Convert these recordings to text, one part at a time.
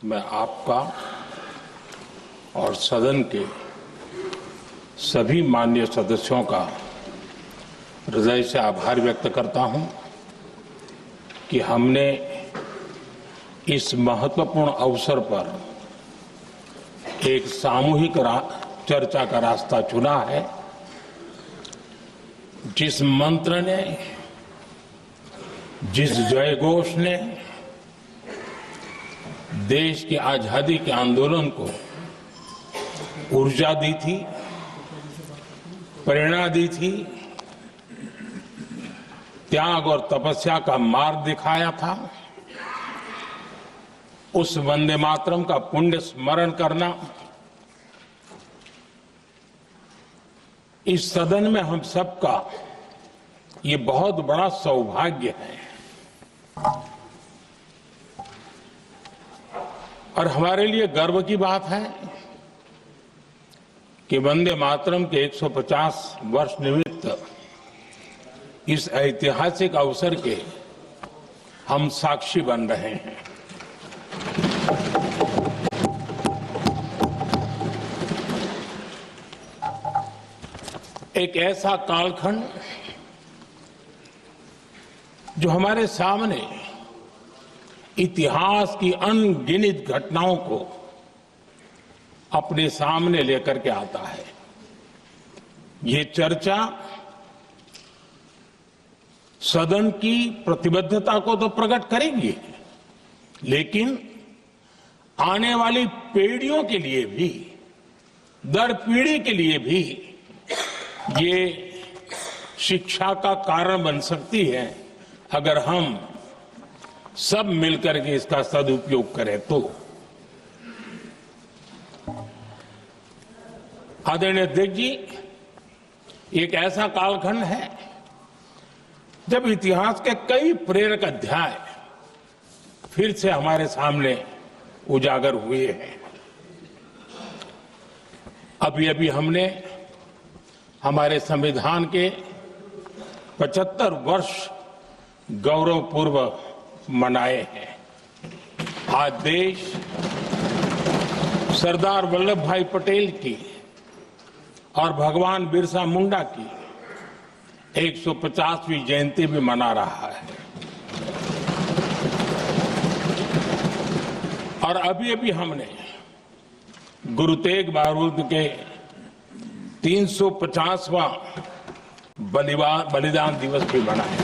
मैं आपका और सदन के सभी माननीय सदस्यों का हृदय से आभार व्यक्त करता हूं कि हमने इस महत्वपूर्ण अवसर पर एक सामूहिक चर्चा का रास्ता चुना है। जिस मंत्र ने, जिस जयघोष ने देश की आजादी के आंदोलन को ऊर्जा दी थी, प्रेरणा दी थी, त्याग और तपस्या का मार्ग दिखाया था, उस वंदे मातरम का पुण्य स्मरण करना इस सदन में हम सबका ये बहुत बड़ा सौभाग्य है और हमारे लिए गर्व की बात है कि वंदे मातरम के 150 वर्ष निमित्त इस ऐतिहासिक अवसर के हम साक्षी बन रहे हैं। एक ऐसा कालखंड जो हमारे सामने इतिहास की अनगिनत घटनाओं को अपने सामने लेकर के आता है। ये चर्चा सदन की प्रतिबद्धता को तो प्रकट करेगी, लेकिन आने वाली पीढ़ियों के लिए भी, दर पीढ़ी के लिए भी ये शिक्षा का कारण बन सकती है अगर हम सब मिलकर के इसका सदुपयोग करें तो। आदरणीय अध्यक्ष जी, एक ऐसा कालखंड है जब इतिहास के कई प्रेरक अध्याय फिर से हमारे सामने उजागर हुए हैं। अभी अभी हमने हमारे संविधान के 75 वर्ष गौरवपूर्वक मनाए हैं। आज देश सरदार वल्लभ भाई पटेल की और भगवान बिरसा मुंडा की 150वीं जयंती भी मना रहा है और अभी अभी हमने गुरु तेग बहादुर के 350वां बलिदान दिवस भी मनाया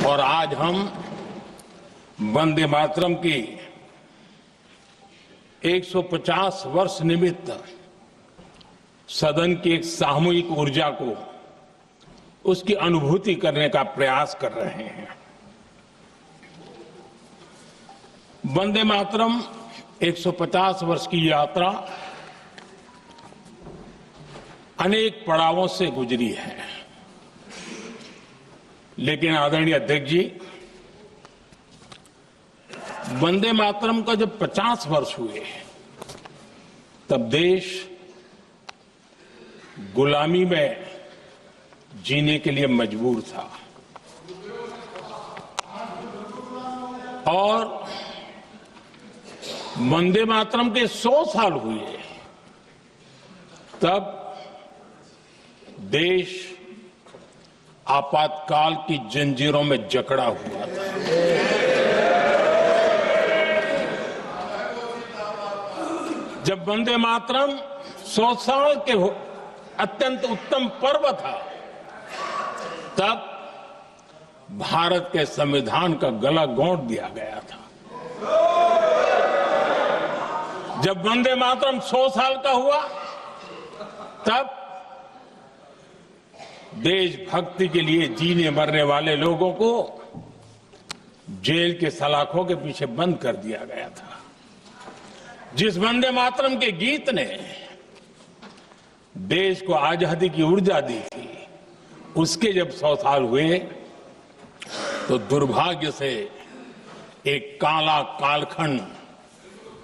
और आज हम वंदे मातरम की 150 वर्ष निमित्त सदन की एक सामूहिक ऊर्जा को, उसकी अनुभूति करने का प्रयास कर रहे हैं। वंदे मातरम 150 वर्ष की यात्रा अनेक पड़ावों से गुजरी है, लेकिन आदरणीय अध्यक्ष जी, वंदे मातरम का जब 50 वर्ष हुए तब देश गुलामी में जीने के लिए मजबूर था और वंदे मातरम के 100 साल हुए तब देश आपातकाल की जंजीरों में जकड़ा हुआ था। जब वंदे मातरम 100 साल के अत्यंत उत्तम पर्व था, तब भारत के संविधान का गला घोंट दिया गया था। जब वंदे मातरम 100 साल का हुआ, तब देशभक्ति के लिए जीने मरने वाले लोगों को जेल के सलाखों के पीछे बंद कर दिया गया था। जिस वंदे मातरम के गीत ने देश को आजादी की ऊर्जा दी थी, उसके जब 100 साल हुए तो दुर्भाग्य से एक काला कालखंड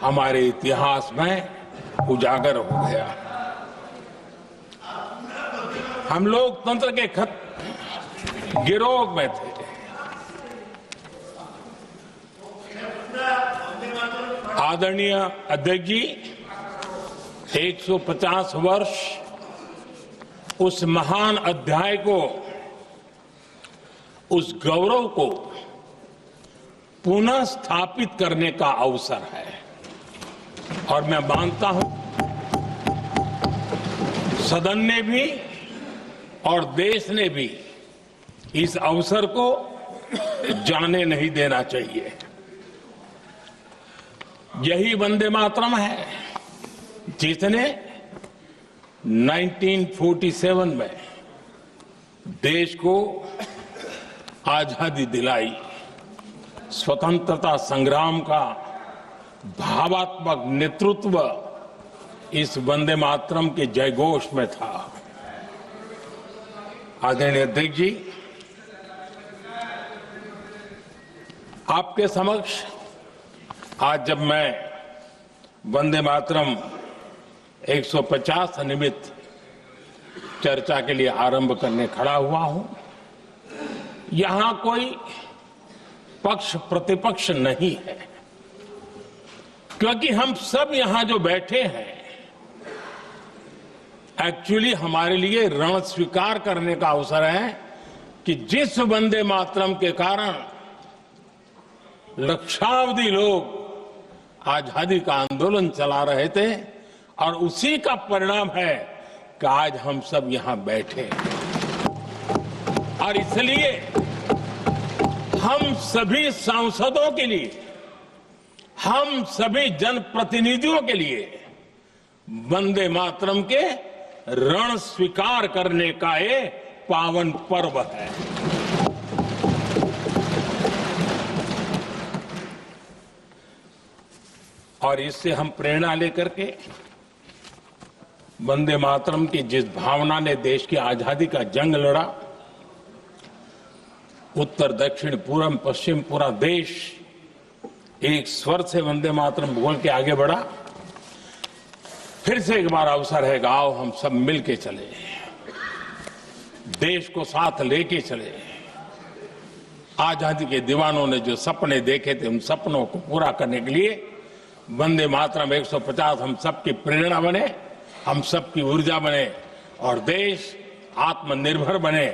हमारे इतिहास में उजागर हो गया। हम लोकतंत्र के गिरोह में थे। आदरणीय अध्यक्ष जी, 150 वर्ष उस महान अध्याय को, उस गौरव को पुनः स्थापित करने का अवसर है और मैं मानता हूं सदन ने भी और देश ने भी इस अवसर को जाने नहीं देना चाहिए। यही वंदे मातरम है जिसने 1947 में देश को आजादी दिलाई। स्वतंत्रता संग्राम का भावात्मक नेतृत्व इस वंदे मातरम के जयघोष में था। आदरणीय अध्यक्ष जी, आपके समक्ष आज जब मैं वंदे मातरम 150 निमित्त चर्चा के लिए आरंभ करने खड़ा हुआ हूं, यहां कोई पक्ष प्रतिपक्ष नहीं है, क्योंकि हम सब यहां जो बैठे हैं एक्चुअली हमारे लिए रण स्वीकार करने का अवसर है कि जिस वंदे मातरम के कारण लक्षावधि लोग आजादी का आंदोलन चला रहे थे और उसी का परिणाम है कि आज हम सब यहां बैठे और इसलिए हम सभी सांसदों के लिए, हम सभी जनप्रतिनिधियों के लिए वंदे मातरम के रण स्वीकार करने का ये पावन पर्व है। और इससे हम प्रेरणा लेकर के वंदे मातरम की जिस भावना ने देश की आजादी का जंग लड़ा, उत्तर दक्षिण पूर्व पश्चिम पूरा देश एक स्वर से वंदे मातरम बोल के आगे बढ़ा। फिर से एक बार अवसर है, आओ हम सब मिल के चले, देश को साथ लेके चले। आजादी के दीवानों ने जो सपने देखे थे उन सपनों को पूरा करने के लिए वंदे मातरम 150 हम सबकी प्रेरणा बने, हम सबकी ऊर्जा बने और देश आत्मनिर्भर बने।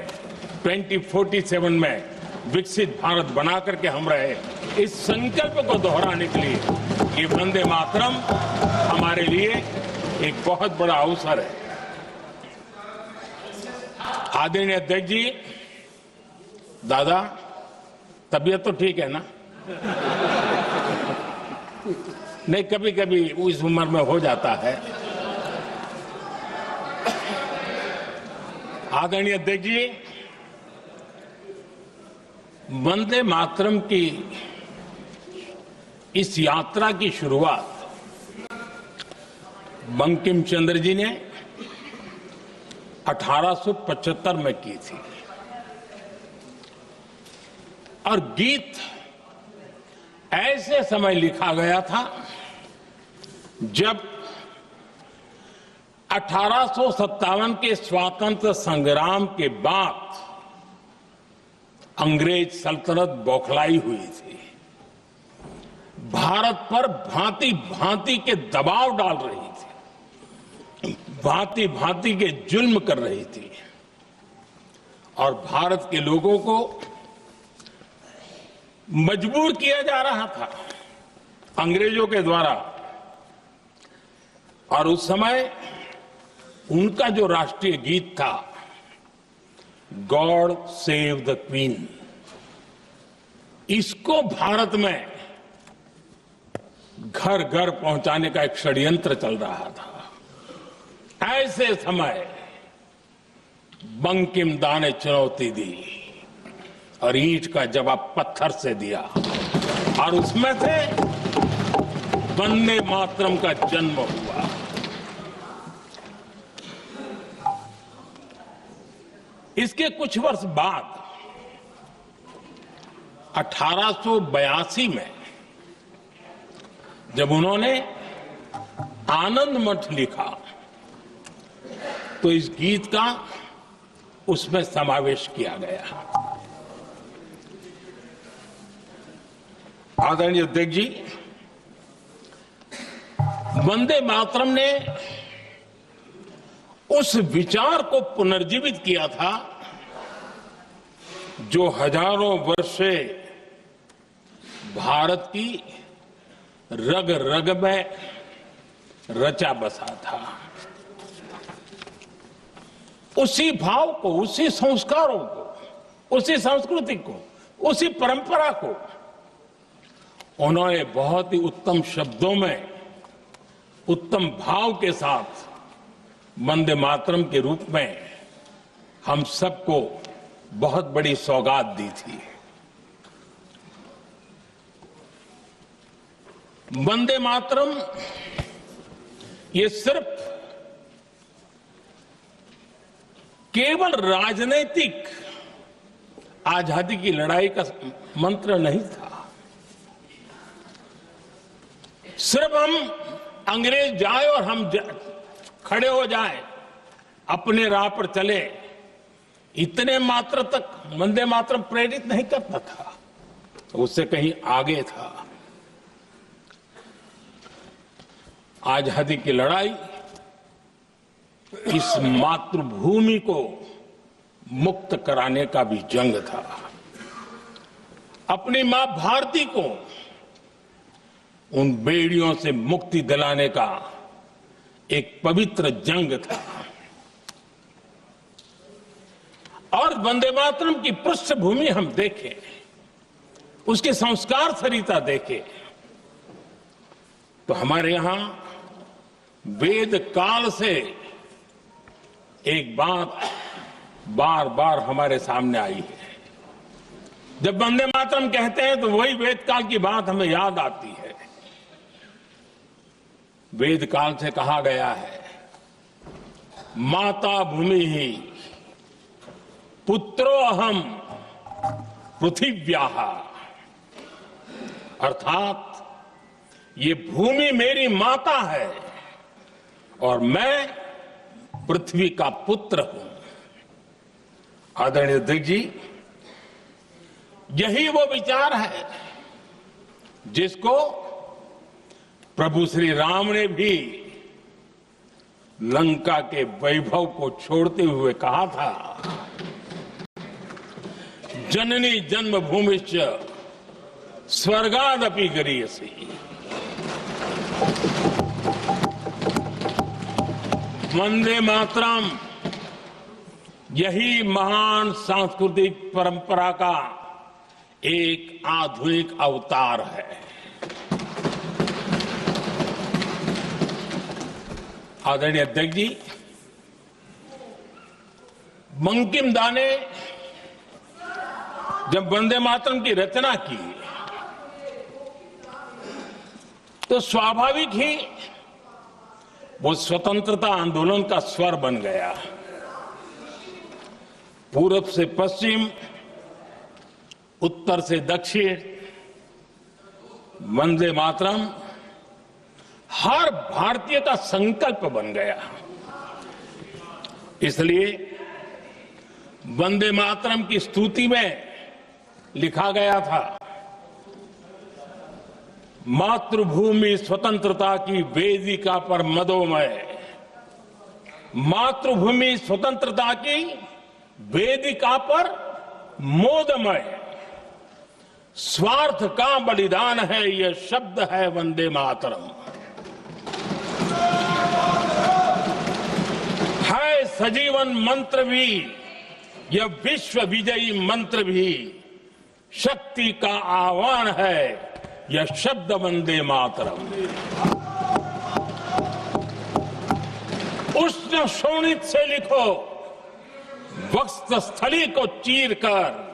2047 में विकसित भारत बना करके हम रहे, इस संकल्प को दोहराने के लिए ये वंदे मातरम हमारे लिए एक बहुत बड़ा अवसर है। आदरणीय अध्यक्ष जी, दादा तबीयत तो ठीक है ना? नहीं, कभी कभी इस उम्र में हो जाता है। आदरणीय अध्यक्ष जी, वंदे मातरम की इस यात्रा की शुरुआत बंकिम चंद्र जी ने 1875 में की थी और गीत ऐसे समय लिखा गया था जब 1857 के स्वातंत्र संग्राम के बाद अंग्रेज सल्तनत बौखलाई हुई थी, भारत पर भांति भांति के दबाव डाल रही थी, भांति भांति के जुल्म कर रही थी और भारत के लोगों को मजबूर किया जा रहा था अंग्रेजों के द्वारा। और उस समय उनका जो राष्ट्रीय गीत था, गॉड सेव द क्वीन, इसको भारत में घर घर पहुंचाने का एक षड्यंत्र चल रहा था। ऐसे समय बंकिम दा ने चुनौती दी और ईंट का जवाब पत्थर से दिया और उसमें से वंदे मातरम का जन्म हुआ। इसके कुछ वर्ष बाद 1882 में जब उन्होंने आनंद मठ लिखा तो इस गीत का उसमें समावेश किया गया। आदरणीय अध्यक्ष जी, वंदे मातरम ने उस विचार को पुनर्जीवित किया था जो हजारों वर्ष से भारत की रग रग में रचा बसा था। उसी भाव को, उसी संस्कारों को, उसी संस्कृति को, उसी परंपरा को उन्होंने बहुत ही उत्तम शब्दों में, उत्तम भाव के साथ वंदे मातरम के रूप में हम सबको बहुत बड़ी सौगात दी थी। वंदे मातरम ये सिर्फ केवल राजनीतिक आजादी की लड़ाई का मंत्र नहीं था। सिर्फ हम अंग्रेज जाए और हम खड़े हो जाए, अपने राह पर चले, इतने मात्र तक वंदे मातरम प्रेरित नहीं करता था, उससे कहीं आगे था। आजादी की लड़ाई इस मातृभूमि को मुक्त कराने का भी जंग था। अपनी मां भारती को उन बेड़ियों से मुक्ति दिलाने का एक पवित्र जंग था। और वंदे मातरम की पृष्ठभूमि हम देखें, उसके संस्कार सरिता देखें, तो हमारे यहां वेद काल से एक बात बार बार हमारे सामने आई है। जब वंदे मातरम कहते हैं तो वही वेद काल की बात हमें याद आती है। वेद काल से कहा गया है, माता भूमि ही पुत्रो अहम पृथिव्याः, अर्थात ये भूमि मेरी माता है और मैं पृथ्वी का पुत्र हूं। आदरणीय अध्यक्ष जी, यही वो विचार है जिसको प्रभु श्री राम ने भी लंका के वैभव को छोड़ते हुए कहा था, जननी जन्मभूमिश्च स्वर्गादपि गरीयसी। वंदे मातरम यही महान सांस्कृतिक परंपरा का एक आधुनिक अवतार है। आदरणीय अध्यक्ष जी, बंकिम दा ने जब वंदे मातरम की रचना की तो स्वाभाविक ही वो स्वतंत्रता आंदोलन का स्वर बन गया। पूरब से पश्चिम, उत्तर से दक्षिण, वंदे मातरम हर भारतीय का संकल्प बन गया। इसलिए वंदे मातरम की स्तुति में लिखा गया था, मातृभूमि स्वतंत्रता की वेदिका पर मदोमय, मातृभूमि स्वतंत्रता की वेदिका पर मोदमय, स्वार्थ का बलिदान है यह शब्द है वंदे मातरम। है सजीवन मंत्र भी यह विश्व विजयी मंत्र भी, शक्ति का आह्वान है यह शब्द वंदे मातरम। उष्ण शोणित से लिखो, वक्ष स्थली को चीर कर,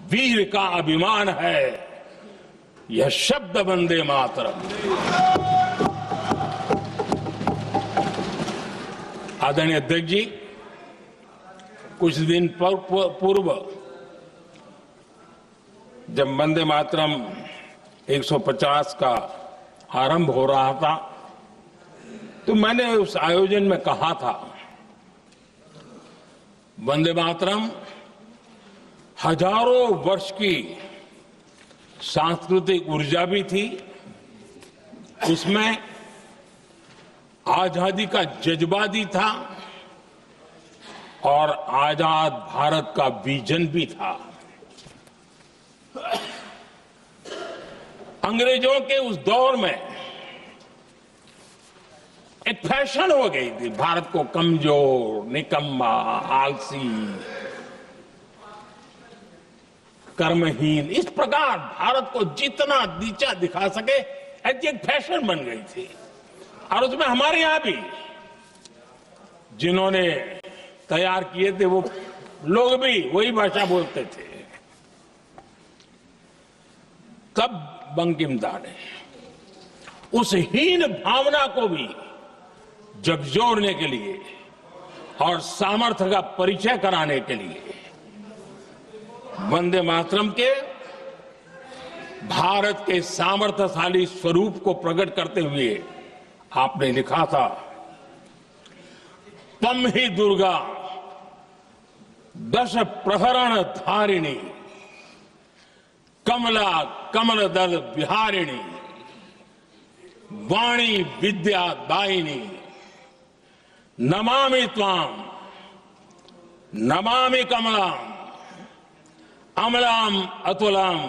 वीर का अभिमान है यह शब्द वंदे मातरम। आदरणीय अध्यक्ष जी, कुछ दिन पूर्व जब वंदे मातरम 150 का आरंभ हो रहा था तो मैंने उस आयोजन में कहा था, वंदे मातरम हजारों वर्ष की सांस्कृतिक ऊर्जा भी थी, उसमें आजादी का जज्बा भी था और आजाद भारत का विजन भी था। अंग्रेजों के उस दौर में एक फैशन हो गई थी भारत को कमजोर, निकम्मा, आलसी, कर्महीन, इस प्रकार भारत को जितना नीचा दिखा सके ऐसी एक फैशन बन गई थी। और उसमें हमारे यहां भी जिन्होंने तैयार किए थे वो लोग भी वही भाषा बोलते थे। तब बंकिम दा ने उस हीन भावना को भी झकझोरने के लिए और सामर्थ्य का परिचय कराने के लिए वंदे मातरम के भारत के सामर्थ्यशाली स्वरूप को प्रकट करते हुए आपने लिखा था, तम ही दुर्गा दश प्रहरण धारिणी, कमला कमल दल विहारिणी, वाणी विद्या दायिनी, नमामि त्वाम नमामि कमलाम, अमलाम अतुलाम,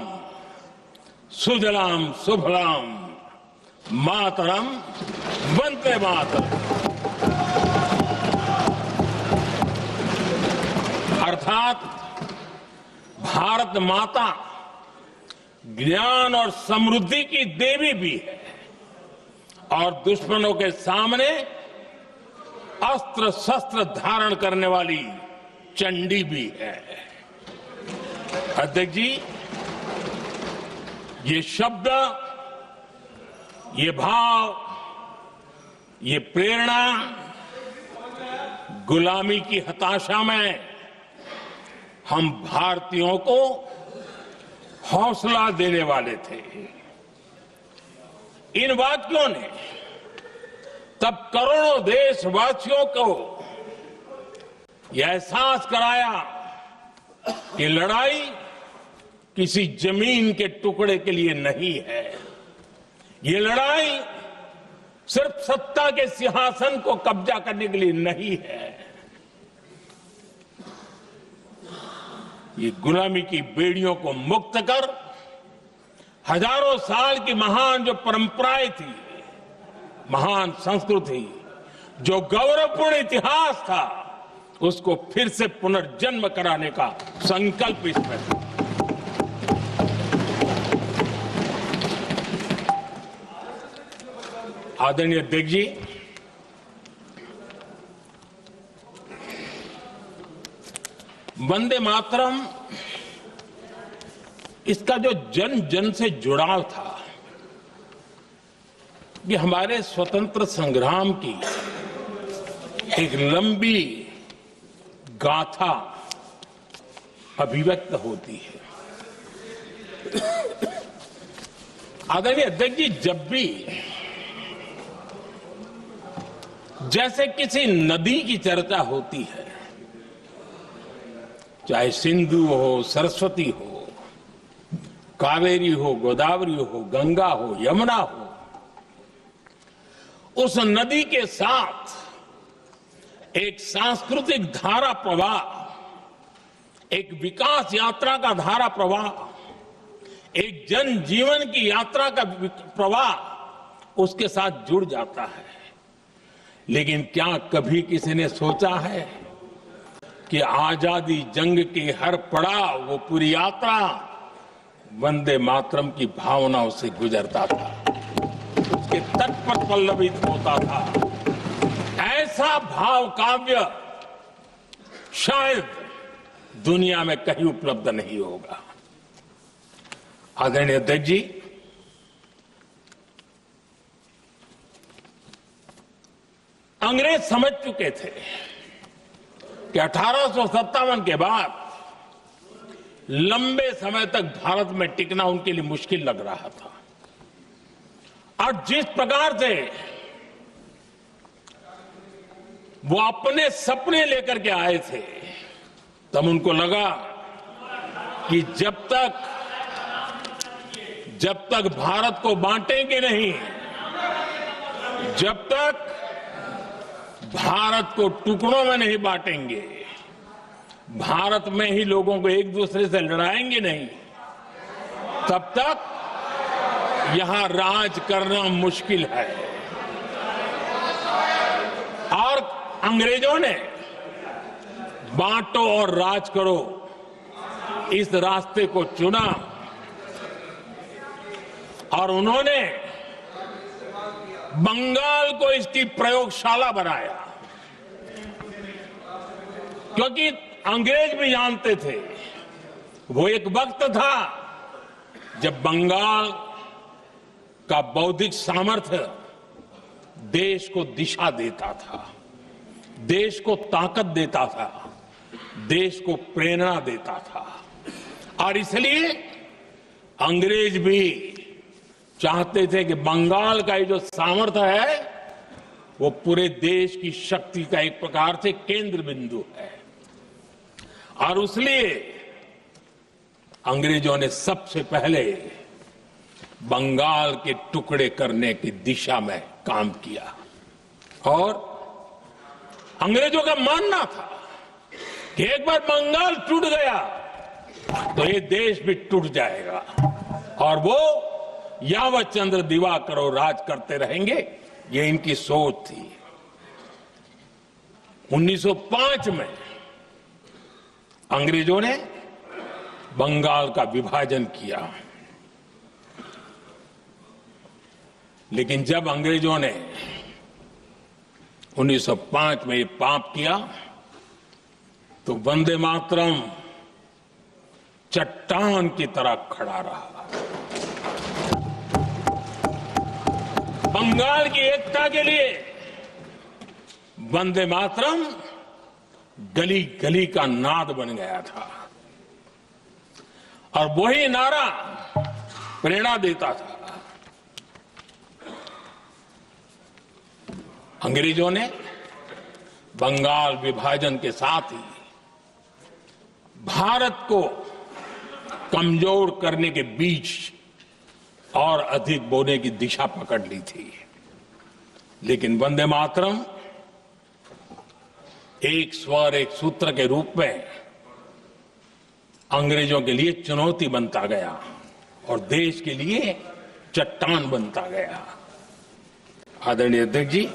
सुजलाम सुफलाम, मातरम वंदे मातरम। अर्थात भारत माता ज्ञान और समृद्धि की देवी भी है और दुश्मनों के सामने अस्त्र शस्त्र धारण करने वाली चंडी भी है। अध्यक्ष जी, ये शब्द, ये भाव, ये प्रेरणा गुलामी की हताशा में हम भारतीयों को हौसला देने वाले थे। इन वाक्यों ने तब करोड़ों देशवासियों को यह एहसास कराया कि लड़ाई किसी जमीन के टुकड़े के लिए नहीं है। ये लड़ाई सिर्फ सत्ता के सिंहासन को कब्जा करने के लिए नहीं है। ये गुलामी की बेड़ियों को मुक्त कर हजारों साल की महान जो परंपराएं थी, महान संस्कृति, जो गौरवपूर्ण इतिहास था, उसको फिर से पुनर्जन्म कराने का संकल्प इसमें था। आदरणीय अध्यक्ष जी, वंदे मातरम, इसका जो जन जन से जुड़ाव था, ये हमारे स्वतंत्र संग्राम की एक लंबी गाथा अभिव्यक्त होती है। आदरणीय अध्यक्ष जी, जब भी जैसे किसी नदी की चर्चा होती है, चाहे सिंधु हो, सरस्वती हो, कावेरी हो, गोदावरी हो, गंगा हो, यमुना हो, उस नदी के साथ एक सांस्कृतिक धारा प्रवाह, एक विकास यात्रा का धारा प्रवाह, एक जन जीवन की यात्रा का प्रवाह उसके साथ जुड़ जाता है। लेकिन क्या कभी किसी ने सोचा है कि आजादी जंग के हर पड़ाव, वो पूरी यात्रा वंदे मातरम की भावनाओं से गुजरता था, उसके तट पर पल्लवित होता था। ऐसा भाव काव्य शायद दुनिया में कहीं उपलब्ध नहीं होगा। आदरणीय अध्यक्ष जी, अंग्रेज समझ चुके थे कि 1857 के बाद लंबे समय तक भारत में टिकना उनके लिए मुश्किल लग रहा था। और जिस प्रकार से वो अपने सपने लेकर के आए थे, तब उनको लगा कि जब तक भारत को बांटेंगे नहीं, जब तक भारत को टुकड़ों में नहीं बांटेंगे, भारत में ही लोगों को एक दूसरे से लड़ाएंगे नहीं, तब तक यहां राज करना मुश्किल है। और अंग्रेजों ने बांटो और राज करो इस रास्ते को चुना और उन्होंने बंगाल को इसकी प्रयोगशाला बनाया, क्योंकि अंग्रेज भी जानते थे वो एक वक्त था जब बंगाल का बौद्धिक सामर्थ्य देश को दिशा देता था, देश को ताकत देता था, देश को प्रेरणा देता था। और इसलिए अंग्रेज भी चाहते थे कि बंगाल का ये जो सामर्थ्य है वो पूरे देश की शक्ति का एक प्रकार से केंद्र बिंदु है। और इसलिए अंग्रेजों ने सबसे पहले बंगाल के टुकड़े करने की दिशा में काम किया और अंग्रेजों का मानना था कि एक बार बंगाल टूट गया तो ये देश भी टूट जाएगा और वो यावत चंद्र दिवाकरो राज करते रहेंगे, ये इनकी सोच थी। 1905 में अंग्रेजों ने बंगाल का विभाजन किया, लेकिन जब अंग्रेजों ने 1905 में ये पाप किया तो वंदे मातरम चट्टान की तरह खड़ा रहा। बंगाल की एकता के लिए वंदे मातरम गली गली का नाद बन गया था और वही नारा प्रेरणा देता था। अंग्रेजों ने बंगाल विभाजन के साथ ही भारत को कमजोर करने के बीच और अधिक बोने की दिशा पकड़ ली थी, लेकिन वंदे मातरम एक स्वर एक सूत्र के रूप में अंग्रेजों के लिए चुनौती बनता गया और देश के लिए चट्टान बनता गया। आदरणीय अध्यक्ष जी,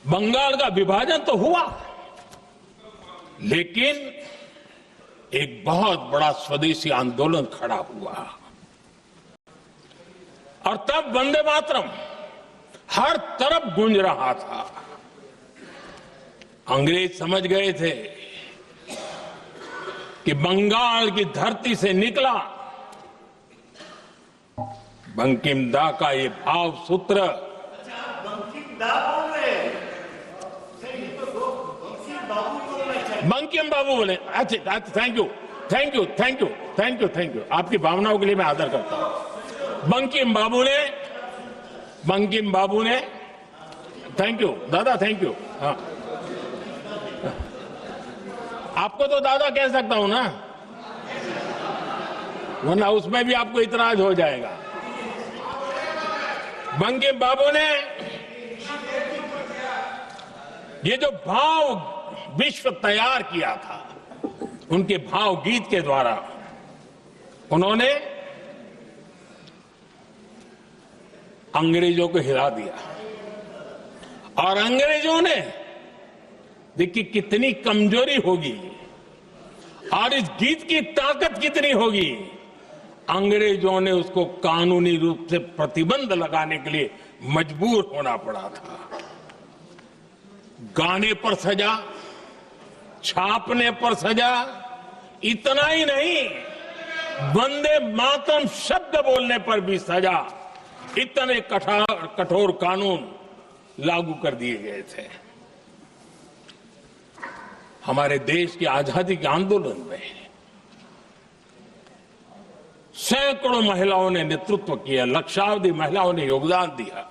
बंगाल का विभाजन तो हुआ, लेकिन एक बहुत बड़ा स्वदेशी आंदोलन खड़ा हुआ और तब वंदे मातरम हर तरफ गूंज रहा था। अंग्रेज समझ गए थे कि बंगाल की धरती से निकला बंकिम दा का ये भाव सूत्र बंकिम बाबू बोले। अच्छा, thank you thank you thank you thank you thank you, आपकी भावनाओं के लिए मैं आदर करता हूं। बंकिम बाबू ने थैंक यू दादा, थैंक यू। हाँ, आपको तो दादा कह सकता हूं ना, वरना उसमें भी आपको इतराज हो जाएगा। बंकिम बाबू ने ये जो भाव विश्व तैयार किया था, उनके भाव गीत के द्वारा उन्होंने अंग्रेजों को हिला दिया और अंग्रेजों ने देखिए कितनी कमजोरी होगी और इस गीत की ताकत कितनी होगी। अंग्रेजों ने उसको कानूनी रूप से प्रतिबंध लगाने के लिए मजबूर होना पड़ा था। गाने पर सजा, छापने पर सजा, इतना ही नहीं, वंदे मातरम शब्द बोलने पर भी सजा। इतने कठोर कानून लागू कर दिए गए थे। हमारे देश की आजादी के आंदोलन में सैकड़ों महिलाओं ने नेतृत्व किया, लक्षावधि महिलाओं ने योगदान दिया।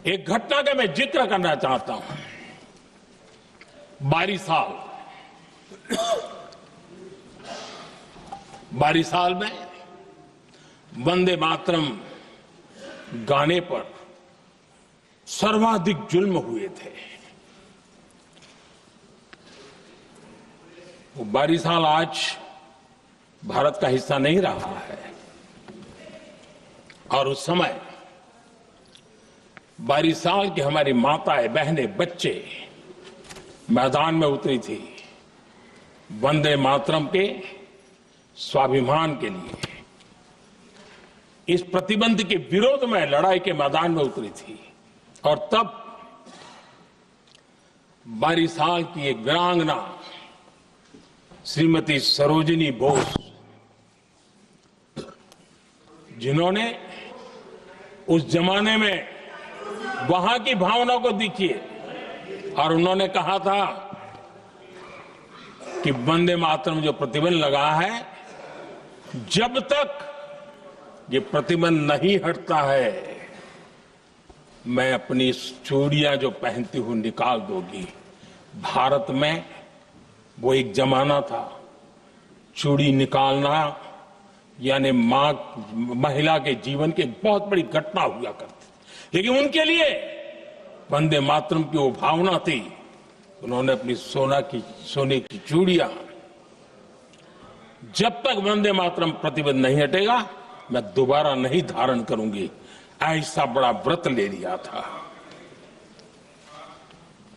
एक घटना का मैं जिक्र करना चाहता हूं। 22 साल में वंदे मातरम गाने पर सर्वाधिक जुल्म हुए थे। वो बारिशाल आज भारत का हिस्सा नहीं रहा है और उस समय बारिशाल की हमारी माताएं, बहनें, बच्चे मैदान में उतरी थी वंदे मातरम के स्वाभिमान के लिए। इस प्रतिबंध के विरोध में लड़ाई के मैदान में उतरी थी और तब बारिशाल की एक वीरांगना श्रीमती सरोजिनी बोस, जिन्होंने उस जमाने में वहां की भावना को देखिए और उन्होंने कहा था कि वंदे मातरम जो प्रतिबंध लगा है, जब तक ये प्रतिबंध नहीं हटता है मैं अपनी चूड़ियां जो पहनती हूं निकाल दूंगी। भारत में वो एक जमाना था, चूड़ी निकालना यानी महिला के जीवन की बहुत बड़ी घटना हुआ करती। लेकिन उनके लिए वंदे मातरम की वो भावना थी, उन्होंने अपनी सोने की चूड़ियां, जब तक वंदे मातरम प्रतिबंध नहीं हटेगा मैं दोबारा नहीं धारण करूंगी, ऐसा बड़ा व्रत ले लिया था।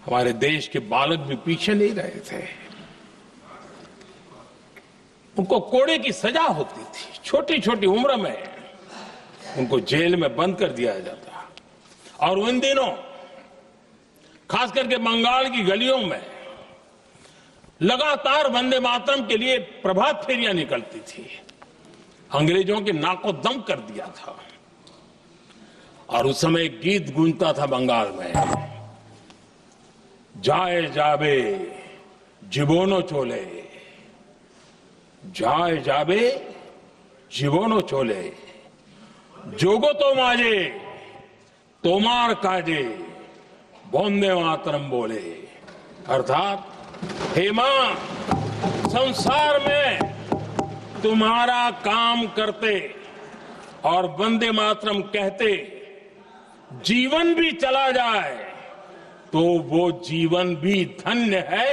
हमारे देश के बालक भी पीछे नहीं रहे थे। उनको कोड़े की सजा होती थी, छोटी छोटी उम्र में उनको जेल में बंद कर दिया जाता। और उन दिनों खास करके बंगाल की गलियों में लगातार वंदे मातरम के लिए प्रभात फेरियां निकलती थी। अंग्रेजों के नाक को दम कर दिया था। और उस समय एक गीत गूंजता था बंगाल में, जाए जाबे जीवोनो चोले, जाए जाबे जीवोनो चोले, जोगो तो माजे तोमार काजे वंदे मातरम बोले। अर्थात हे मां, संसार में तुम्हारा काम करते और वंदे मातरम कहते जीवन भी चला जाए तो वो जीवन भी धन्य है।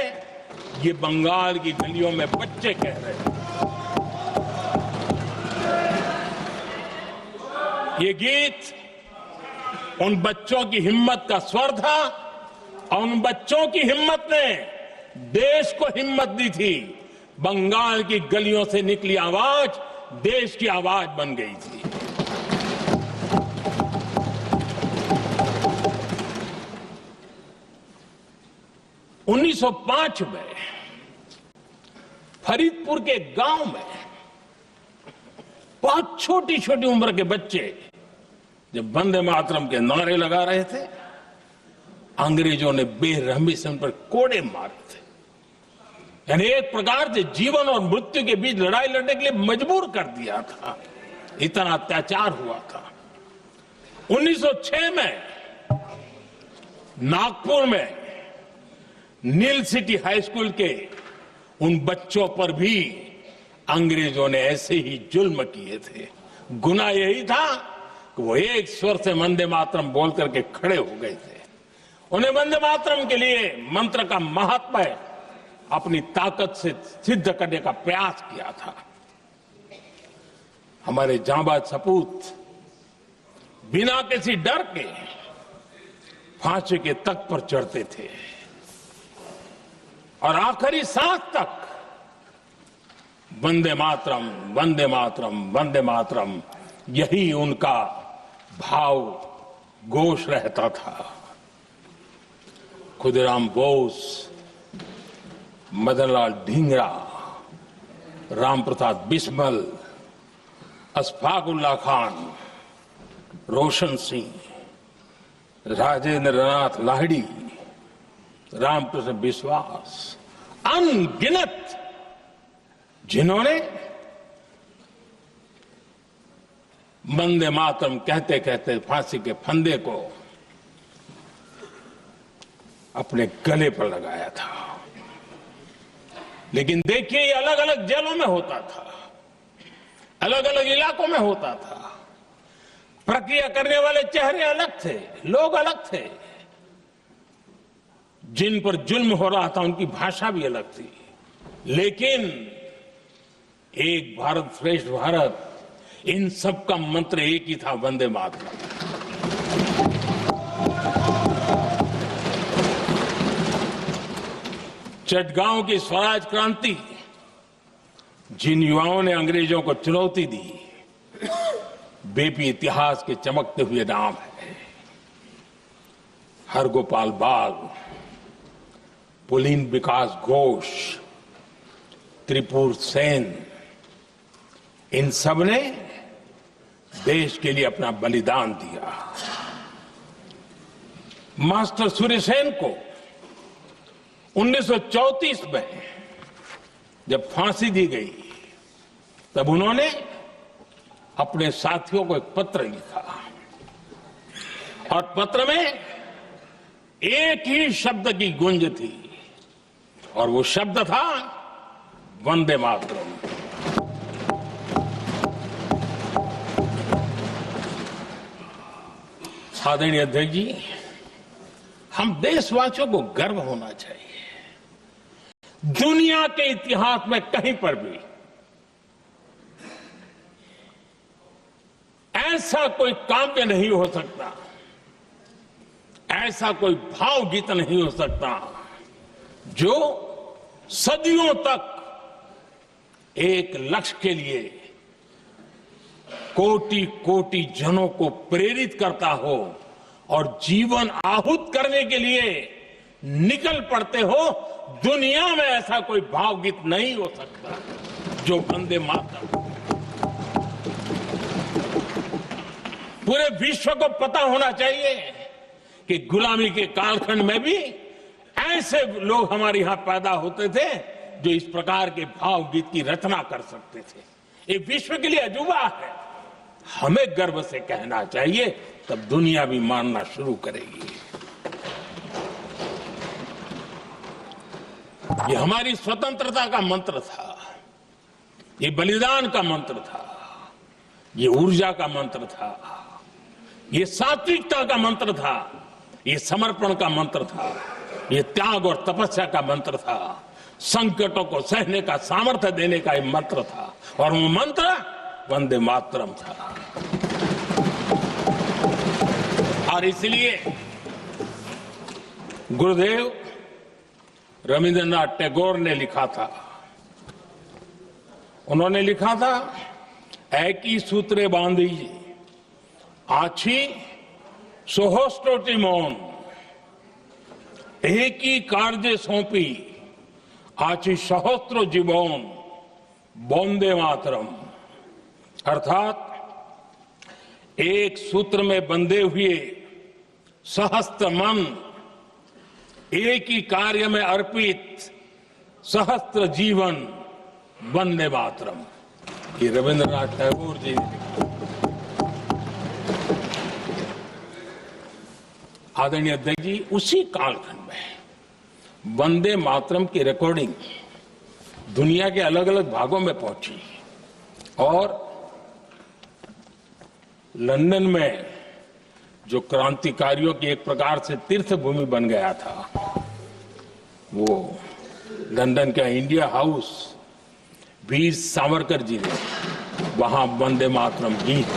ये बंगाल की गलियों में बच्चे कह रहे हैं। ये गीत उन बच्चों की हिम्मत का स्वर था और उन बच्चों की हिम्मत ने देश को हिम्मत दी थी। बंगाल की गलियों से निकली आवाज देश की आवाज बन गई थी। उन्नीस 1905 में फरीदपुर के गांव में बहुत छोटी छोटी उम्र के बच्चे जब वंदे मातरम के नारे लगा रहे थे, अंग्रेजों ने बेरहमी से उन पर कोड़े मारे थे। यानी एक प्रकार से जीवन और मृत्यु के बीच लड़ाई लड़ने के लिए मजबूर कर दिया था। इतना अत्याचार हुआ था। 1906 में नागपुर में नील सिटी हाई स्कूल के उन बच्चों पर भी अंग्रेजों ने ऐसे ही जुल्म किए थे। गुनाह यही था कि वो एक स्वर से वंदे मातरम बोल करके खड़े हो गए थे। उन्हें वंदे मातरम के लिए मंत्र का महात्म्य अपनी ताकत से सिद्ध करने का प्रयास किया था। हमारे जांबाज सपूत बिना किसी डर के फांसी के तख्त पर चढ़ते थे और आखिरी सांस तक वंदे मातरम, वंदे मातरम, वंदे मातरम, यही उनका भाव घोष रहता था। खुदीराम बोस, मदनलाल ढींगरा, राम प्रसाद बिस्मल, अशफाक उल्लाह खान, रोशन सिंह, राजेंद्र नाथ लाहिड़ी, रामकृष्ण विश्वास, अनगिनत जिन्होंने वंदे मातरम कहते कहते फांसी के फंदे को अपने गले पर लगाया था। लेकिन देखिए, ये अलग अलग जेलों में होता था, अलग अलग इलाकों में होता था। प्रक्रिया करने वाले चेहरे अलग थे, लोग अलग थे, जिन पर जुल्म हो रहा था उनकी भाषा भी अलग थी, लेकिन एक भारत श्रेष्ठ भारत, इन सब का मंत्र एक ही था, वंदे मातरम। चटगांव की स्वराज क्रांति, जिन युवाओं ने अंग्रेजों को चुनौती दी, वे भी इतिहास के चमकते हुए नाम है। हरगोपाल बाग, पुलिन विकास घोष, त्रिपुर सेन, इन सब ने देश के लिए अपना बलिदान दिया। मास्टर सूर्यसेन को 1934 में जब फांसी दी गई, तब उन्होंने अपने साथियों को एक पत्र लिखा और पत्र में एक ही शब्द की गूंज थी और वो शब्द था वंदे मातरम। आदरणीय अध्यक्ष जी, हम देशवासियों को गर्व होना चाहिए। दुनिया के इतिहास में कहीं पर भी ऐसा कोई काव्य नहीं हो सकता, ऐसा कोई भावगीत नहीं हो सकता जो सदियों तक एक लक्ष्य के लिए कोटि कोटि जनों को प्रेरित करता हो और जीवन आहूत करने के लिए निकल पड़ते हो। दुनिया में ऐसा कोई भावगीत नहीं हो सकता जो वंदे मातरम। पूरे विश्व को पता होना चाहिए कि गुलामी के कालखंड में भी ऐसे लोग हमारे यहां पैदा होते थे जो इस प्रकार के भावगीत की रचना कर सकते थे। ये विश्व के लिए अजूबा है, हमें गर्व से कहना चाहिए, तब दुनिया भी मानना शुरू करेगी। ये हमारी स्वतंत्रता का मंत्र था, ये बलिदान का मंत्र था, ये ऊर्जा का मंत्र था, ये सात्विकता का मंत्र था, ये समर्पण का मंत्र था, ये त्याग और तपस्या का मंत्र था, संकटों को सहने का सामर्थ्य देने का ये मंत्र था, और वो मंत्र वंदे मातरम था। और इसलिए गुरुदेव रविंद्रनाथ टैगोर ने लिखा था, उन्होंने लिखा था, एकी सूत्रे बांधी आछी सोहोस्टोटी मौन, एक ही कार्य सौंपी आछी सहस्त्र जीवन वंदे मातरम। अर्थात एक सूत्र में बंधे हुए सहस्त्र मन, एक ही कार्य में अर्पित सहस्त्र जीवन वंदे मातरम। ये रविंद्रनाथ टैगोर जी ने लिखा। आदरणीय अध्यक्ष जी, उसी कालखंड में वंदे मातरम की रिकॉर्डिंग दुनिया के अलग अलग भागों में पहुंची और लंदन में जो क्रांतिकारियों की एक प्रकार से तीर्थ भूमि बन गया था, वो लंदन का इंडिया हाउस, वीर सावरकर जी ने वहां वंदे मातरम गीत,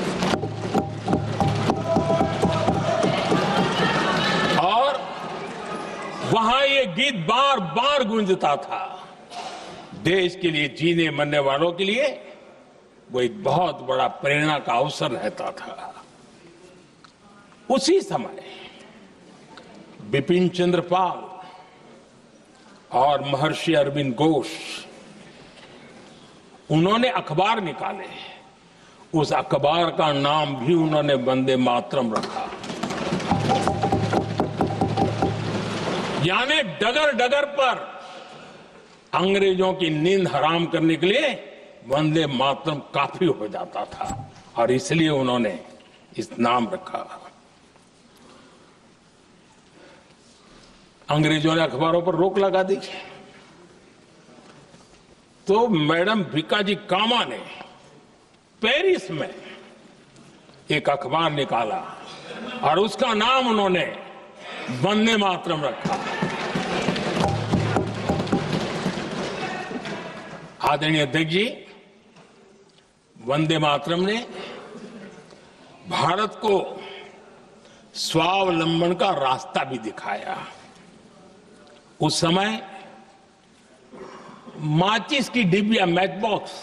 और वहां ये गीत बार बार गूंजता था। देश के लिए जीने मरने वालों के लिए वो एक बहुत बड़ा प्रेरणा का अवसर रहता था। उसी समय बिपिन चंद्र पाल और महर्षि अरविंद घोष, उन्होंने अखबार निकाले, उस अखबार का नाम भी उन्होंने वंदे मातरम रखा। यानी डगर डगर पर अंग्रेजों की नींद हराम करने के लिए वंदे मातरम काफी हो जाता था, और इसलिए उन्होंने इस नाम रखा। अंग्रेजों ने अखबारों पर रोक लगा दी, तो मैडम भिकाजी कामा ने पेरिस में एक अखबार निकाला और उसका नाम उन्होंने वंदे मातरम रखा। आदरणीय अध्यक्ष जी, वंदे मातरम ने भारत को स्वावलंबन का रास्ता भी दिखाया। उस समय माचिस की डिब्बियां, मैच बॉक्स,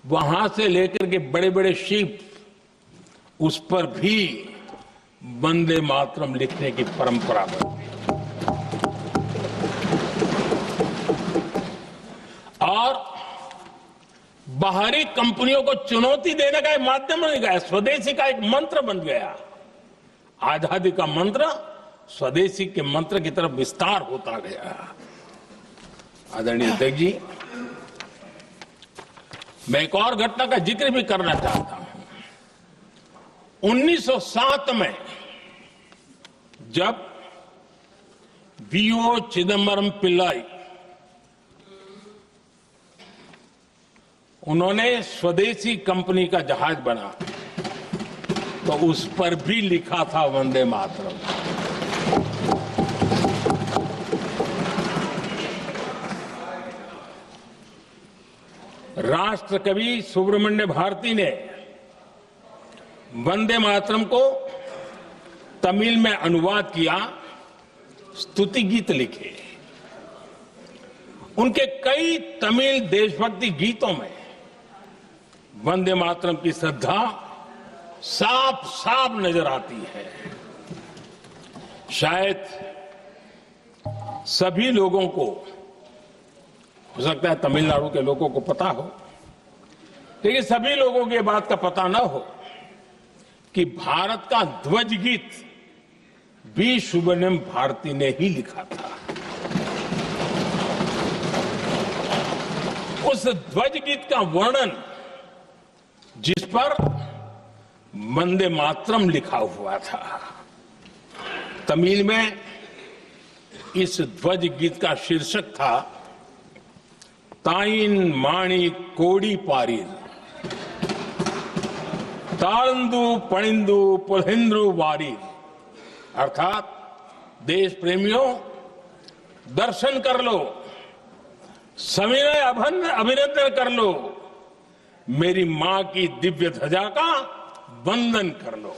वहां से लेकर के बड़े बड़े शिप, उस पर भी वंदे मातरम लिखने की परंपरा बनी और बाहरी कंपनियों को चुनौती देने का एक माध्यम बन गया, स्वदेशी का एक मंत्र बन गया। आजादी का मंत्र स्वदेशी के मंत्र की तरफ विस्तार होता गया। आदरणीय अध्यक्ष जी, मैं एक और घटना का जिक्र भी करना चाहता हूं। 1907 में जब वीओ चिदम्बरम पिल्लाई उन्होंने स्वदेशी कंपनी का जहाज बना तो उस पर भी लिखा था वंदे मातरम। राष्ट्र कवि सुब्रमण्य भारती ने वंदे मातरम को तमिल में अनुवाद किया, स्तुति गीत लिखे। उनके कई तमिल देशभक्ति गीतों में वंदे मातरम की श्रद्धा साफ साफ नजर आती है। शायद सभी लोगों को, हो सकता है तमिलनाडु के लोगों को पता हो, लेकिन सभी लोगों को यह बात का पता न हो कि भारत का ध्वज गीत भी सुब्रमण्यम भारती ने ही लिखा था। उस ध्वज गीत का वर्णन जिस पर वंदे मातरम लिखा हुआ था, तमिल में इस ध्वज गीत का शीर्षक था ताइन माणी कोड़ी पारीर, तारंदु पणिंदु पुलहिंद्रु वारीर। अर्थात देश प्रेमियों, दर्शन कर लो, सविनय अभिनंदन कर लो, मेरी मां की दिव्य ध्वजा का वंदन कर लो।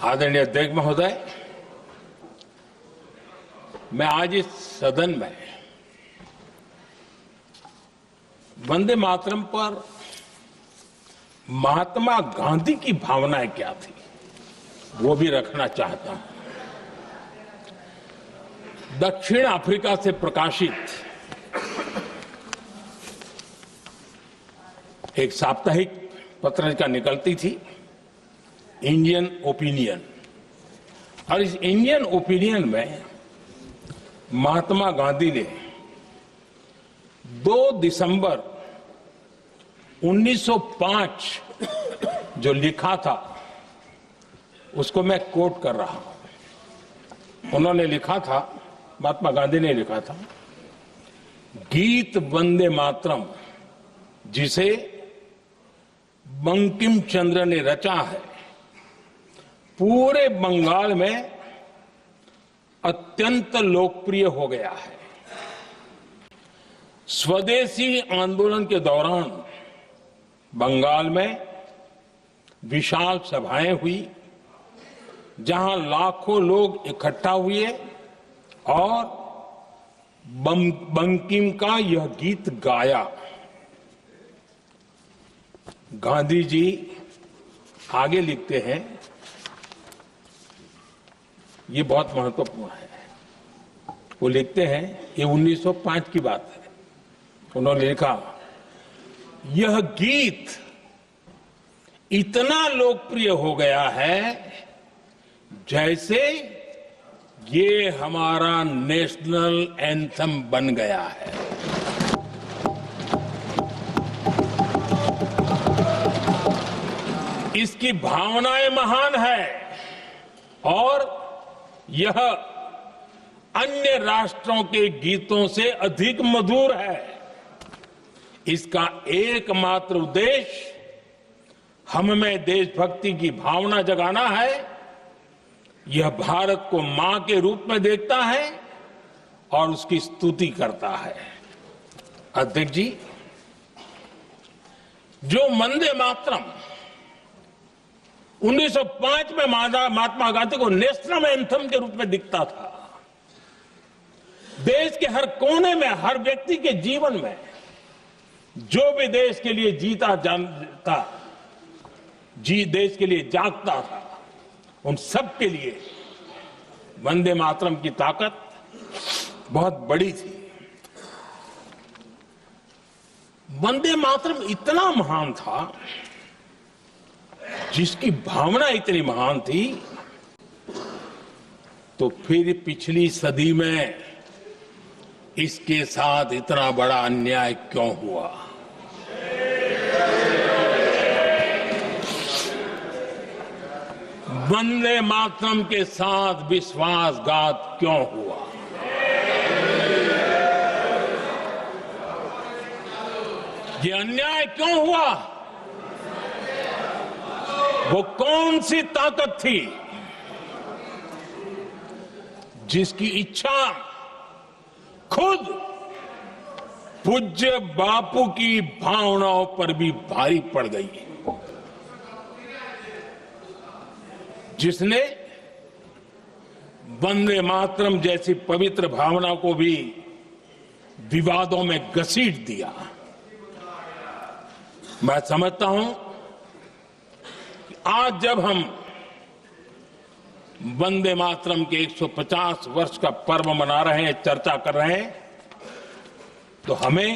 आदरणीय अध्यक्ष महोदय, मैं आज इस सदन में वंदे मातरम पर महात्मा गांधी की भावनाएं क्या थी वो भी रखना चाहता हूं। दक्षिण अफ्रीका से प्रकाशित एक साप्ताहिक पत्रिका निकलती थी, इंडियन ओपिनियन, और इस इंडियन ओपिनियन में महात्मा गांधी ने 2 दिसंबर 1905 जो लिखा था उसको मैं कोट कर रहा हूं। उन्होंने लिखा था, महात्मा गांधी ने लिखा था, गीत वंदे मातरम जिसे बंकिम चंद्र ने रचा है, पूरे बंगाल में अत्यंत लोकप्रिय हो गया है। स्वदेशी आंदोलन के दौरान बंगाल में विशाल सभाएं हुई जहां लाखों लोग इकट्ठा हुए और बंकिम का यह गीत गाया। गांधी जी आगे लिखते हैं, ये बहुत महत्वपूर्ण है। वो लिखते हैं, ये 1905 की बात है। उन्होंने लिखा, यह गीत इतना लोकप्रिय हो गया है जैसे ये हमारा नेशनल एंथम बन गया है। इसकी भावनाएं महान है और यह अन्य राष्ट्रों के गीतों से अधिक मधुर है। इसका एकमात्र उद्देश्य हम में देशभक्ति की भावना जगाना है। यह भारत को मां के रूप में देखता है और उसकी स्तुति करता है। अध्यक्ष जी, जो वंदे मातरम 1905 में महात्मा गांधी को नेशनल एंथम के रूप में दिखता था, देश के हर कोने में, हर व्यक्ति के जीवन में जो भी देश के लिए जीता जानता, देश के लिए जागता था, उन सब के लिए वंदे मातरम की ताकत बहुत बड़ी थी। वंदे मातरम इतना महान था, जिसकी भावना इतनी महान थी, तो फिर पिछली सदी में इसके साथ इतना बड़ा अन्याय क्यों हुआ? वंदे मातरम के साथ विश्वासघात क्यों हुआ? ये अन्याय क्यों हुआ? वो कौन सी ताकत थी जिसकी इच्छा खुद पूज्य बापू की भावनाओं पर भी भारी पड़ गई, जिसने वंदे मातरम जैसी पवित्र भावना को भी विवादों में घसीट दिया? मैं समझता हूं कि आज जब हम वंदे मातरम के 150 वर्ष का पर्व मना रहे हैं, चर्चा कर रहे हैं, तो हमें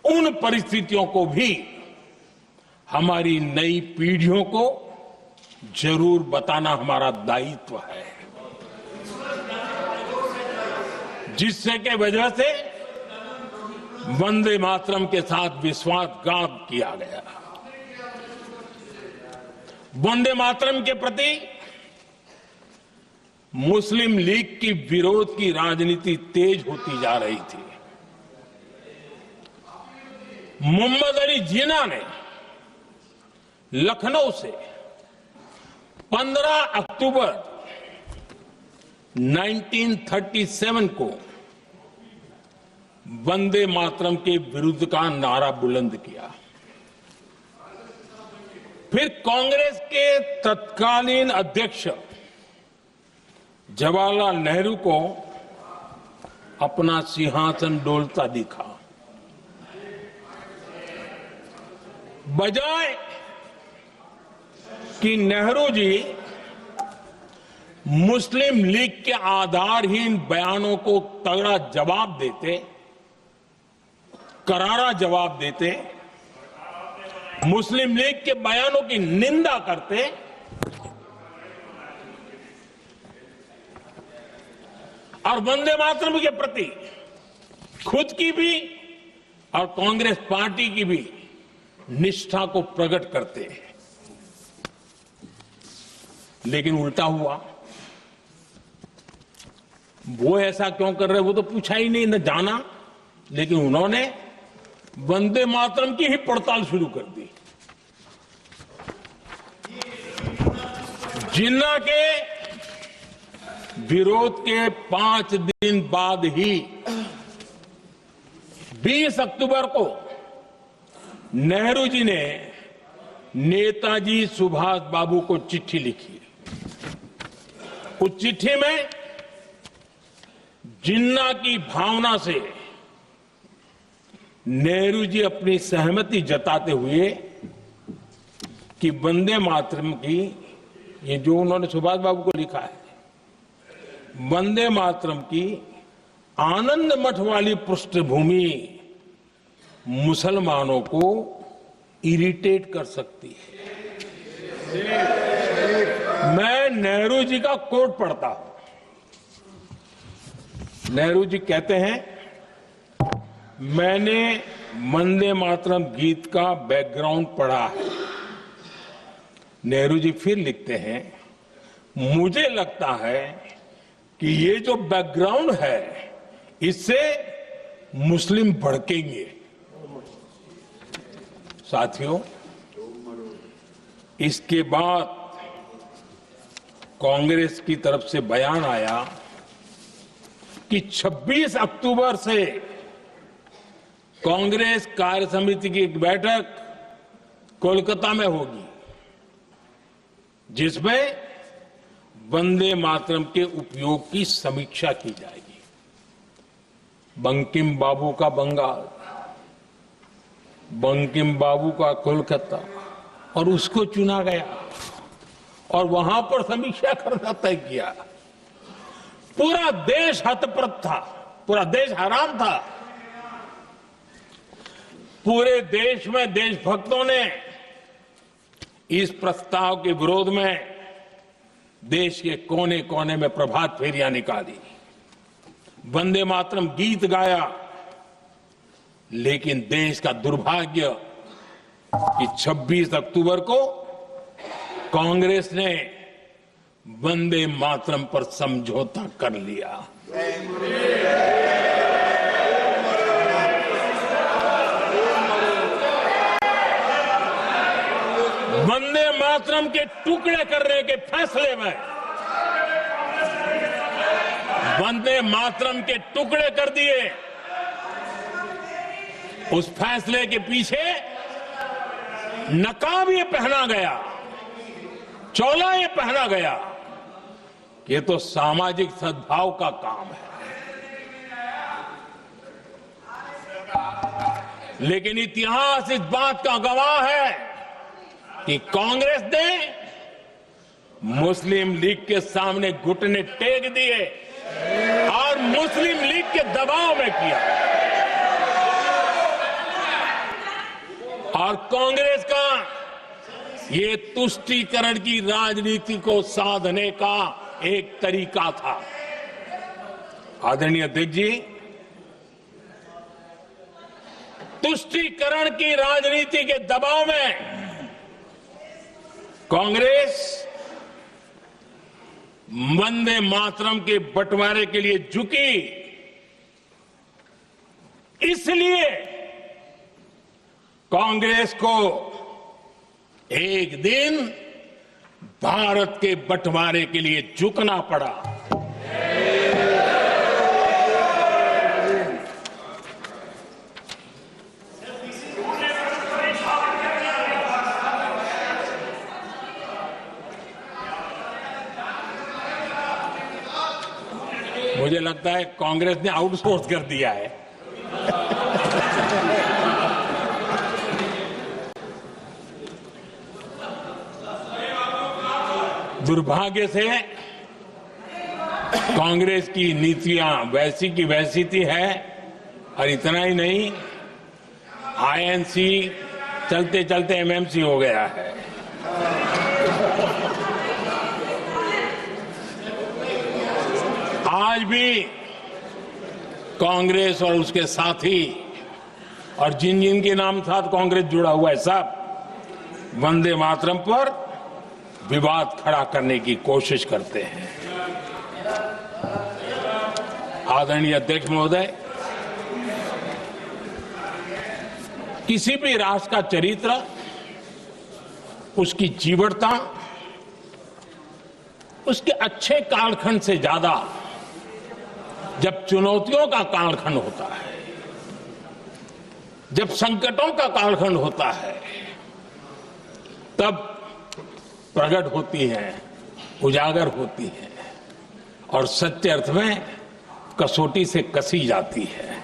उन परिस्थितियों को भी हमारी नई पीढ़ियों को जरूर बताना हमारा दायित्व है, जिससे के वजह से वंदे मातरम के साथ विश्वासघात किया गया। वंदे मातरम के प्रति मुस्लिम लीग की विरोध की राजनीति तेज होती जा रही थी। मोहम्मद अली जिन्ना ने लखनऊ से 15 अक्टूबर 1937 को वंदे मातरम के विरुद्ध का नारा बुलंद किया। फिर कांग्रेस के तत्कालीन अध्यक्ष जवाहरलाल नेहरू को अपना सिंहासन डोलता दिखा। बजाय कि नेहरू जी मुस्लिम लीग के आधारहीन बयानों को तगड़ा जवाब देते, करारा जवाब देते, मुस्लिम लीग के बयानों की निंदा करते, और वंदे मातरम के प्रति खुद की भी और कांग्रेस पार्टी की भी निष्ठा को प्रकट करते हैं, लेकिन उल्टा हुआ। वो ऐसा क्यों कर रहे, वो तो पूछा ही नहीं, न जाना, लेकिन उन्होंने वंदे मातरम की ही पड़ताल शुरू कर दी। जिन्ना के विरोध के 5 दिन बाद ही 20 अक्टूबर को नेहरू जी ने नेताजी सुभाष बाबू को चिट्ठी लिखी। उस चिट्ठी में जिन्ना की भावना से नेहरू जी अपनी सहमति जताते हुए कि वंदे मातरम की, ये जो उन्होंने सुभाष बाबू को लिखा है, वंदे मातरम की आनंद मठ वाली पृष्ठभूमि मुसलमानों को इरिटेट कर सकती है। मैं नेहरू जी का कोट पढ़ता हूं। नेहरू जी कहते हैं, मैंने वंदे मातरम गीत का बैकग्राउंड पढ़ा है। नेहरू जी फिर लिखते हैं, मुझे लगता है कि ये जो बैकग्राउंड है, इससे मुस्लिम भड़केंगे। साथियों, इसके बाद कांग्रेस की तरफ से बयान आया कि 26 अक्टूबर से कांग्रेस कार्य समिति की एक बैठक कोलकाता में होगी, जिसमें वंदे मातरम के उपयोग की समीक्षा की जाएगी। बंकिम बाबू का बंगाल, बंकिम बाबू का कोलकाता, और उसको चुना गया और वहां पर समीक्षा करना तय किया। पूरा देश हतप्रभ था, पूरा देश हैरान था। पूरे देश में देशभक्तों ने इस प्रस्ताव के विरोध में देश के कोने कोने में प्रभात फेरियां निकाली, वंदे मातरम गीत गाया। लेकिन देश का दुर्भाग्य कि 26 अक्टूबर को कांग्रेस ने वंदे मातरम पर समझौता कर लिया। वंदे मातरम के टुकड़े करने के फैसले में, वंदे मातरम के टुकड़े कर दिए। उस फैसले के पीछे नकाब ये पहना गया, चोला ये पहना गया कि ये तो सामाजिक सद्भाव का काम है। लेकिन इतिहास इस बात का गवाह है कि कांग्रेस ने मुस्लिम लीग के सामने घुटने टेक दिए और मुस्लिम लीग के दबाव में किया। और कांग्रेस का ये तुष्टीकरण की राजनीति को साधने का एक तरीका था। आदरणीय अध्यक्ष जी, तुष्टीकरण की राजनीति के दबाव में कांग्रेस वंदे मातरम के बंटवारे के लिए झुकी। इसलिए कांग्रेस को एक दिन भारत के बंटवारे के लिए झुकना पड़ा। मुझे लगता है कांग्रेस ने आउटसोर्स कर दिया है। दुर्भाग्य से कांग्रेस की नीतियां वैसी की वैसी थी है, और इतना ही नहीं, आईएनसी चलते चलते एमएमसी हो गया है। आज भी कांग्रेस और उसके साथी और जिन जिन के नाम साथ कांग्रेस जुड़ा हुआ है, सब वंदे मातरम पर विवाद खड़ा करने की कोशिश करते हैं। आदरणीय अध्यक्ष महोदय, किसी भी राष्ट्र का चरित्र, उसकी जीवटता, उसके अच्छे कालखंड से ज्यादा जब चुनौतियों का कालखंड होता है, जब संकटों का कालखंड होता है, तब प्रकट होती है, उजागर होती है और सच्चे अर्थ में कसौटी से कसी जाती है।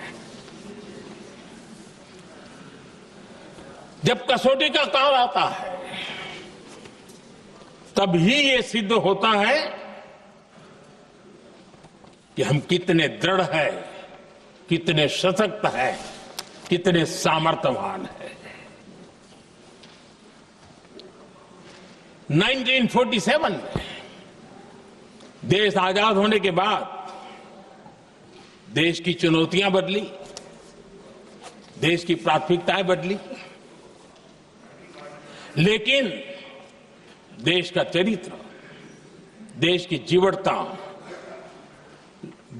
जब कसौटी का काल आता है, तब ही ये सिद्ध होता है कि हम कितने दृढ़ हैं, कितने सशक्त हैं, कितने सामर्थ्यवान हैं। 1947 में देश आजाद होने के बाद देश की चुनौतियां बदली, देश की प्राथमिकताएं बदली, लेकिन देश का चरित्र, देश की जीवटता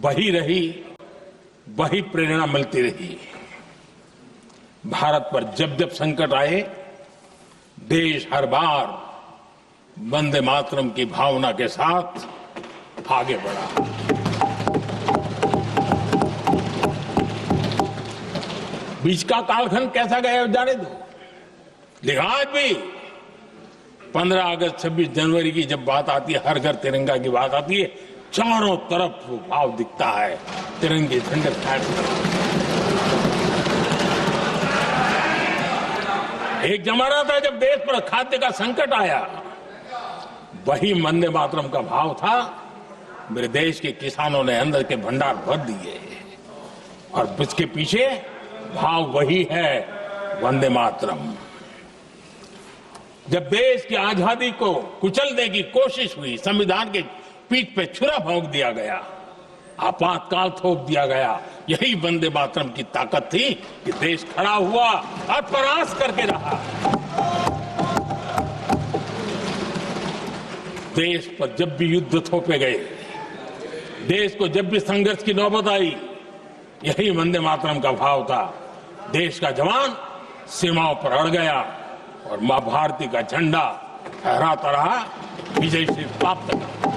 वही रही, वही प्रेरणा मिलती रही। भारत पर जब जब संकट आए, देश हर बार वंदे मातरम की भावना के साथ आगे बढ़ा। बीच का कालखंड कैसा गया जाने दो, लेकिन आज भी 15 अगस्त 26 जनवरी की जब बात आती है, हर घर तिरंगा की बात आती है, चारों तरफ वो भाव दिखता है, तिरंगे झंडे फहराए। एक जमाना था जब देश पर खाद्य का संकट आया, वही वंदे मातरम का भाव था। मेरे देश के किसानों ने अंदर के भंडार भर दिए और इसके पीछे भाव वही है, वंदे मातरम। जब देश की आजादी को कुचलने की कोशिश हुई, संविधान के पीठ पे छुरा भोंक दिया गया, आपातकाल थोप दिया गया, यही वंदे मातरम की ताकत थी कि देश खड़ा हुआ और प्रयास करके रहा। देश पर जब भी युद्ध थोपे गए, देश को जब भी संघर्ष की नौबत आई, यही वंदे मातरम का भाव था। देश का जवान सीमाओं पर अड़ गया और मां भारती का झंडा फहराता रहा, विजय से प्राप्त कर।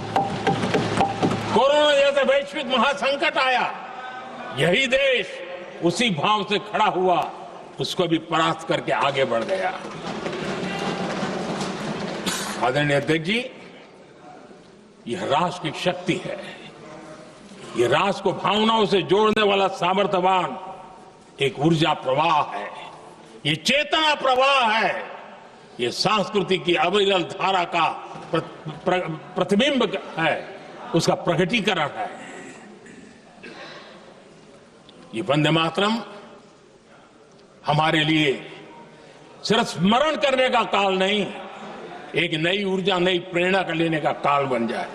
कोरोना जैसे वैश्विक महासंकट आया, यही देश उसी भाव से खड़ा हुआ, उसको भी परास्त करके आगे बढ़ गया। आदरणीय अध्यक्ष जी, यह राष्ट्र की शक्ति है, यह राष्ट्र को भावनाओं से जोड़ने वाला सामर्थ्यवान एक ऊर्जा प्रवाह है, ये चेतना प्रवाह है, ये संस्कृति की अविरल धारा का प्रतिबिंब है, उसका प्रकटीकरण है। ये वंदे मातरम हमारे लिए सिर्फ स्मरण करने का काल नहीं, एक नई ऊर्जा, नई प्रेरणा का लेने का काल बन जाए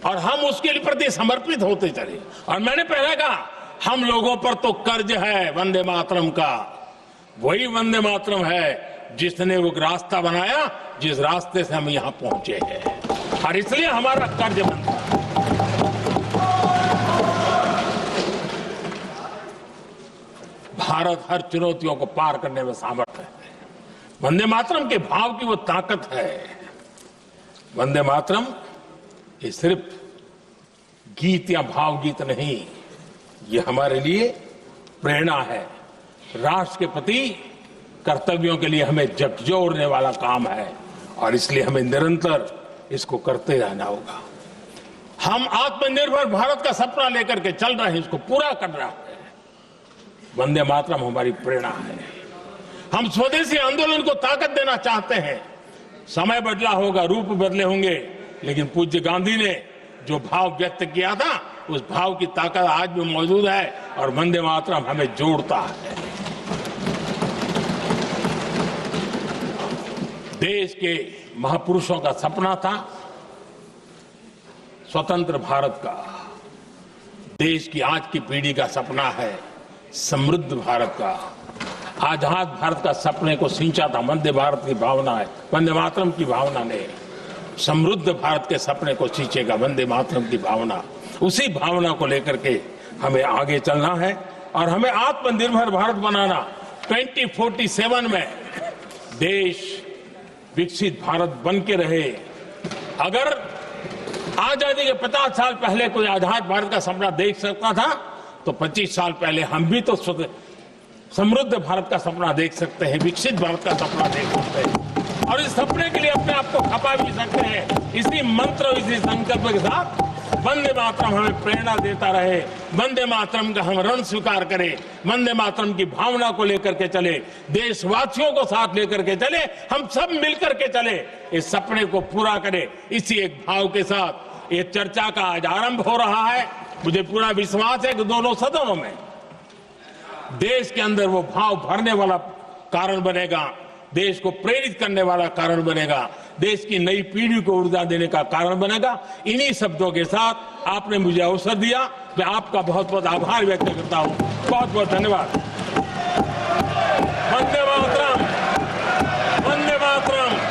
और हम उसके प्रति समर्पित होते चले। और मैंने पहले कहा, हम लोगों पर तो कर्ज है वंदे मातरम का, वही वंदे मातरम है जिसने वो रास्ता बनाया, जिस रास्ते से हम यहां पहुंचे हैं, और इसलिए हमारा कर्ज बनता है। भारत हर चुनौतियों को पार करने में सामर्थ है। वंदे मातरम के भाव की वो ताकत है। वंदे मातरम ये सिर्फ गीत या भावगीत नहीं, ये हमारे लिए प्रेरणा है, राष्ट्र के प्रति कर्तव्यों के लिए हमें झकझोरने वाला काम है, और इसलिए हमें निरंतर इसको करते रहना होगा। हम आत्मनिर्भर भारत का सपना लेकर के चल रहे हैं, इसको पूरा कर रहा है। वंदे मातरम हमारी प्रेरणा है। हम स्वदेशी आंदोलन को ताकत देना चाहते हैं। समय बदला होगा, रूप बदले होंगे, लेकिन पूज्य गांधी ने जो भाव व्यक्त किया था, उस भाव की ताकत आज भी मौजूद है, और वंदे मातरम हमें जोड़ता है। देश के महापुरुषों का सपना था स्वतंत्र भारत का, देश की आज की पीढ़ी का सपना है समृद्ध भारत का। आजाद भारत का सपने को सिंचा था वंदे भारत की भावना है, वंदे मातरम की भावना ने। समृद्ध भारत के सपने को सिंचेगा वंदे मातरम की भावना। उसी भावना को लेकर के हमें आगे चलना है और हमें आत्मनिर्भर भारत बनाना। 2047 में देश विकसित भारत बन के रहे। अगर आजादी के 50 साल पहले कोई आजाद भारत का सपना देख सकता था, तो 25 साल पहले हम भी तो समृद्ध भारत का सपना देख सकते हैं, विकसित भारत का सपना देख सकते हैं, और इस सपने के लिए अपने आप को खपा भी सकते हैं। इसी मंत्र, इसी संकल्प के साथ वंदे मातरम हमें प्रेरणा देता रहे। वंदे मातरम का हम रण स्वीकार करें, वंदे मातरम की भावना को लेकर के चले, देशवासियों को साथ लेकर के चले, हम सब मिलकर के चले, इस सपने को पूरा करें। इसी एक भाव के साथ ये चर्चा का आज आरंभ हो रहा है। मुझे पूरा विश्वास है कि दोनों सदनों में देश के अंदर वो भाव भरने वाला कारण बनेगा, देश को प्रेरित करने वाला कारण बनेगा, देश की नई पीढ़ी को ऊर्जा देने का कारण बनेगा। इन्हीं शब्दों के साथ आपने मुझे अवसर दिया, मैं आपका बहुत बहुत आभार व्यक्त करता हूं। बहुत बहुत धन्यवाद। वंदे मातरम, वंदे मातरम।